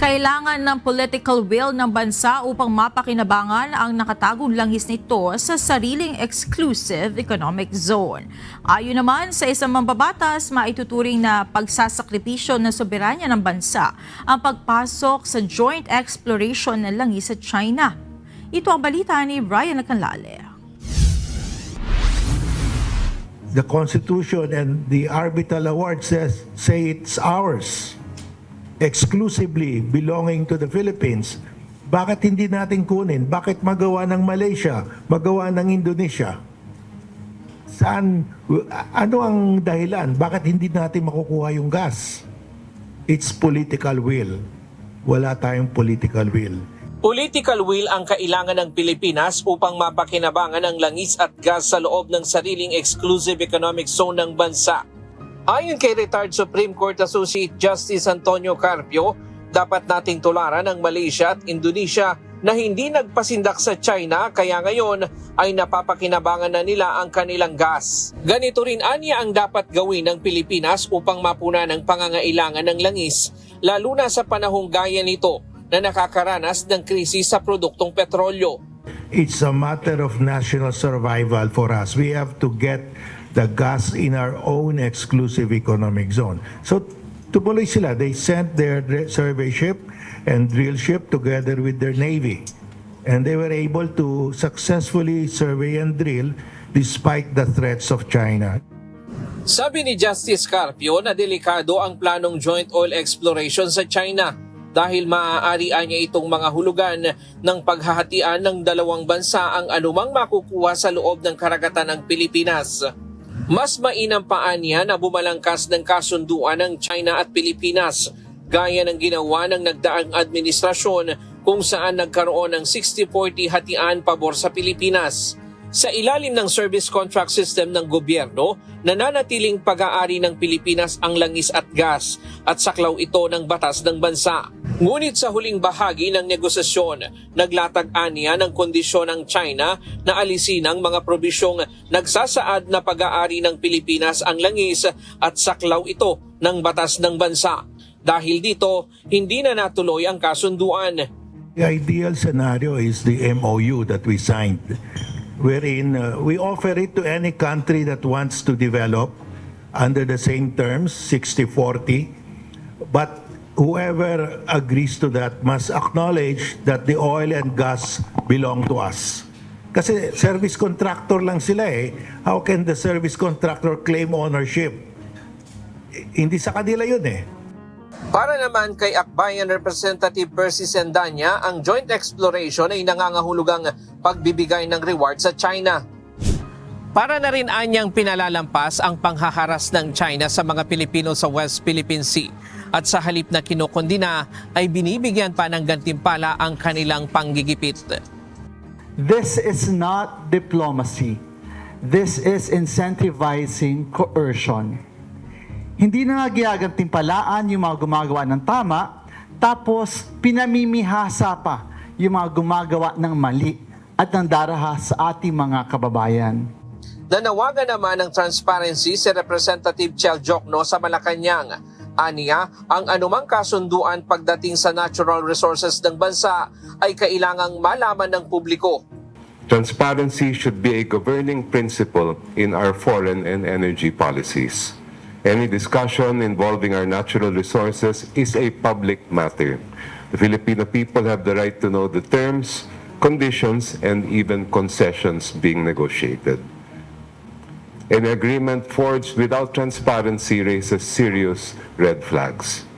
Kailangan ng political will ng bansa upang mapakinabangan ang nakatagong langis nito sa sariling exclusive economic zone. Ayon naman sa isang mambabatas, maituturing na pagsasakripisyo ng soberanya ng bansa ang pagpasok sa joint exploration ng langis sa China. Ito ang balita ni Brian Lacanlale. The Constitution and the Arbitral Award say it's ours, exclusively belonging to the Philippines. Bakit hindi natin kunin? Bakit magawa ng Malaysia, magawa ng Indonesia? Ano ang dahilan? Bakit hindi natin makukuha yung gas? It's political will. Wala tayong political will. Political will ang kailangan ng Pilipinas upang mapakinabangan ang langis at gas sa loob ng sariling exclusive economic zone ng bansa. Ayon kay retired Supreme Court Associate Justice Antonio Carpio, dapat nating tularan ang Malaysia at Indonesia na hindi nagpasindak sa China kaya ngayon ay napapakinabangan na nila ang kanilang gas. Ganito rin anya ang dapat gawin ng Pilipinas upang mapunan ang pangangailangan ng langis, lalo na sa panahong gaya nito na nakakaranas ng krisis sa produktong petrolyo. It's a matter of national survival for us. We have to get the gas in our own exclusive economic zone. So, tumuloy sila. They sent their survey ship and drill ship together with their navy. And they were able to successfully survey and drill despite the threats of China. Sabi ni Justice Carpio na delikado ang planong joint oil exploration sa China dahil maaari niya itong mga hulugan ng paghahatian ng dalawang bansa ang anumang makukuha sa loob ng karagatan ng Pilipinas. Mas mainam pa niya na bumalangkas ng kasunduan ng China at Pilipinas gaya ng ginawa ng nagdaang administrasyon kung saan nagkaroon ng 60-40 hatian pabor sa Pilipinas. Sa ilalim ng service contract system ng gobyerno, nananatiling pag-aari ng Pilipinas ang langis at gas at saklaw ito ng batas ng bansa. Ngunit sa huling bahagi ng negosasyon, naglatag-aniya ng kondisyon ng China na alisin ang mga probisyong nagsasaad na pag-aari ng Pilipinas ang langis at saklaw ito ng batas ng bansa. Dahil dito, hindi na natuloy ang kasunduan. The ideal scenario is the MOU that we signed, wherein we offer it to any country that wants to develop under the same terms, 60-40, but whoever agrees to that must acknowledge that the oil and gas belong to us. Kasi service contractor lang sila eh. How can the service contractor claim ownership? Hindi sa kanila yun eh. Para naman kay Akbayan Representative Percy Sendanya, ang joint exploration ay nangangahulugang pagbibigay ng reward sa China. Para na rin anyang pinalalampas ang panghaharas ng China sa mga Pilipino sa West Philippine Sea. At sa halip na kinokondina ay binibigyan pa ng gantimpala ang kanilang panggigipit. This is not diplomacy. This is incentivizing coercion. Hindi na nga ginagantimpalaan yung mga gumagawa ng tama, tapos pinamimihasa pa yung mga gumagawa ng mali at ng daraha sa ating mga kababayan. Nanawagan naman ng transparency si Representative Chel Jokno sa Malacanang. Aniya, ang anumang kasunduan pagdating sa natural resources ng bansa ay kailangang malaman ng publiko. Transparency should be a governing principle in our foreign and energy policies. Any discussion involving our natural resources is a public matter. The Filipino people have the right to know the terms, conditions, and even concessions being negotiated. An agreement forged without transparency raises serious red flags.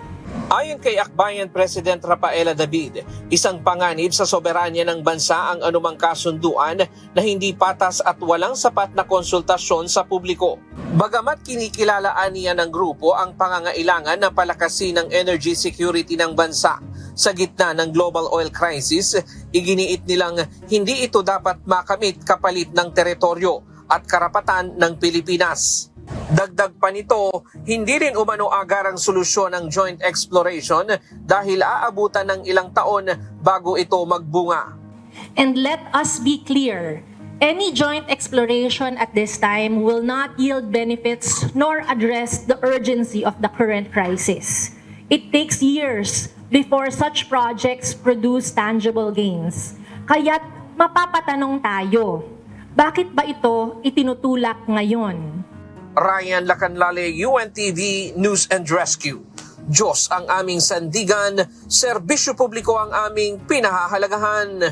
Ayon kay Akbayan President Rafaela David, isang panganib sa soberanya ng bansa ang anumang kasunduan na hindi patas at walang sapat na konsultasyon sa publiko. Bagamat kinikilalaan niya ng grupo ang pangangailangan na palakasin ng energy security ng bansa sa gitna ng global oil crisis, iginiit nilang hindi ito dapat makamit kapalit ng teritoryo at karapatan ng Pilipinas. Dagdag pa nito, hindi rin umano agarang solusyon ang joint exploration dahil aabutan ng ilang taon bago ito magbunga. And let us be clear, any joint exploration at this time will not yield benefits nor address the urgency of the current crisis. It takes years before such projects produce tangible gains. Kaya't mapapatanong tayo, bakit ba ito itinutulak ngayon? Ryan Lacanlale, UNTV News and Rescue. Diyos ang aming sandigan, serbisyo publiko ang aming pinahahalagahan.